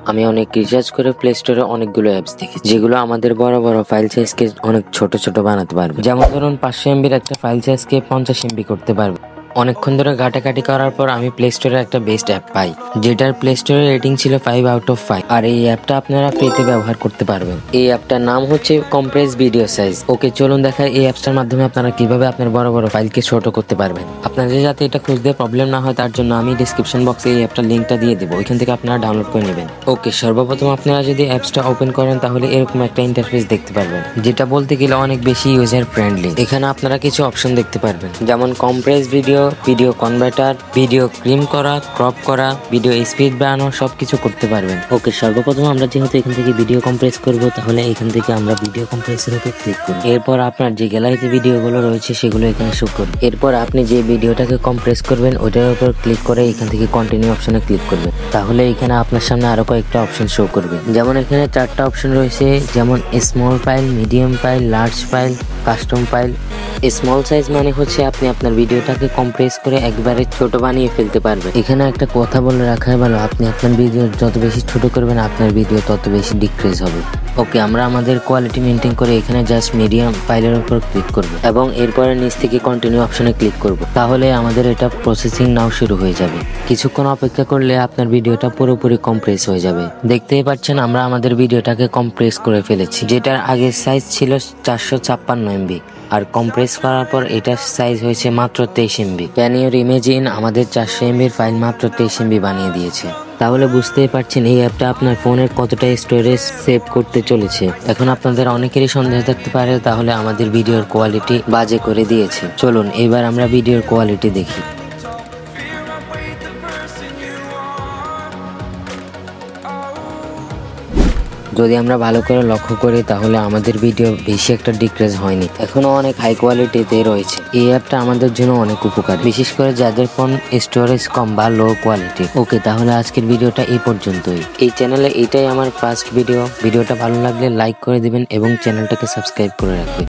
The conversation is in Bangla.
আমি অনেক রিসার্চ করে প্লে স্টোরে অনেকগুলো অ্যাপস দেখি যেগুলো আমাদের বড় বড় ফাইল সাইজকে অনেক ছোট ছোট বানাতে পারবে। যেমন ধরুন 500 MB একটা ফাইল সাইজকে 50 MB করতে পারবে। অনেকক্ষণ ধরে ঘাটাঘাটি করার পর আমি প্লে স্টোরে একটা বেস্ট অ্যাপ পাই, যেটার প্লে স্টোরে রেটিং ছিল 5/5। আর এই অ্যাপটা আপনারা ফ্রিতে ব্যবহার করতে পারবেন। এই অ্যাপটার নাম হচ্ছে কম্প্রেস ভিডিও সাইজ। ওকে, চলুন দেখাই এই অ্যাপটার মাধ্যমে আপনারা কিভাবে আপনার বড় বড় ফাইলকে ছোট করতে পারবেন। আপনাদের যাতে এটা খুঁজতে প্রবলেম না হয় তার জন্য আমি ডিসক্রিপশন বক্সে এই অ্যাপটার লিঙ্কটা দিয়ে দেবো, ওইখান থেকে আপনারা ডাউনলোড করে নেবেন। ওকে, সর্বপ্রথম আপনারা যদি অ্যাপসটা ওপেন করেন তাহলে এরকম একটা ইন্টারফেস দেখতে পারবেন, যেটা বলতে গেলে অনেক বেশি ইউজার ফ্রেন্ডলি। এখানে আপনারা কিছু অপশন দেখতে পারবেন, যেমন compress video, video converter, video cream করা, ক্রপ করা, ভিডিও স্পিড বাড়ানো, সবকিছু করতে পারবেন। ওকে, সর্বপ্রথম আমরা যেহেতু এখান থেকে ভিডিও কম্প্রেস করব, তাহলে এখান থেকে আমরা ভিডিও কম্প্রেসের উপর ক্লিক করব। এরপর আপনার যে গ্যালারিতে ভিডিওগুলো রয়েছে সেগুলো এখানে শো করবে। এরপর আপনি যে ভিডিওটাকে কম্প্রেস করবেন ওইটার উপর ক্লিক করে এখান থেকে কন্টিনিউ অপশনে ক্লিক করবেন। তাহলে এখানে আপনার সামনে আরো কয়েকটা অপশন শো করবে, যেমন এখানে 4টা অপশন রয়েছে, যেমন small file, medium file, large file, custom file. Small size মানে হচ্ছে আপনি আপনার ভিডিওটাকে কম্প্রেস করে একবারে ছোট বানিয়ে ফেলতে পারবেন। এখানে একটা কথা বলে রাখাই ভালো, আপনি আপনার ভিডিও যত বেশি ছোট করবেন আপনার ভিডিও তত বেশি ডিক্রিজ হবে। ওকে, আমরা আমাদের কোয়ালিটি মেনটেন করে এখানে জাস্ট মিডিয়াম ফাইলের উপর ক্লিক করব এবং এরপরে নিচ থেকে কন্টিনিউ অপশনে ক্লিক করব। তাহলে আমাদের এটা প্রসেসিং নাও শুরু হয়ে যাবে। কিছুক্ষণ অপেক্ষা করলে আপনার ভিডিওটা পুরোপুরি কম্প্রেস হয়ে যাবে। দেখতেই পাচ্ছেন আমরা আমাদের ভিডিওটাকে কম্প্রেস করে ফেলেছি, যেটার আগের সাইজ ছিল 456 MB, আর কম্প্রেস করার পর এটার সাইজ হয়েছে মাত্র 23 MB। ক্যান ইউ ইমেজিন, আমাদের 400 MB ফাইল মাত্র 23 MB বানিয়ে দিয়েছে। তাহলে বুঝতেই পারছেন এই অ্যাপটা আপনার ফোনের কতটা স্টোরেজ সেভ করতে চলেছে। এখন আপনাদের অনেকেরই সন্দেহ থাকতে পারে তাহলে আমাদের ভিডিওর কোয়ালিটি বাজে করে দিয়েছে। চলুন এবার আমরা ভিডিওর কোয়ালিটি দেখি। যদি আমরা ভালো করে লক্ষ্য করি তাহলে আমাদের ভিডিও বেশি একটা ডিক্রিজ হয়নি, এখনো অনেক হাই কোয়ালিটিতে রয়েছে। এই অ্যাপটা আমাদের জন্য অনেক উপকার, বিশেষ করে যাদের ফোন স্টোরেজ কম বা লো কোয়ালিটি। ওকে, তাহলে আজকের ভিডিওটা এই পর্যন্তই। এই চ্যানেলে এটাই আমার ফার্স্ট ভিডিওটা ভালো লাগলে লাইক করে দিবেন এবং চ্যানেলটাকে সাবস্ক্রাইব করে রাখবেন।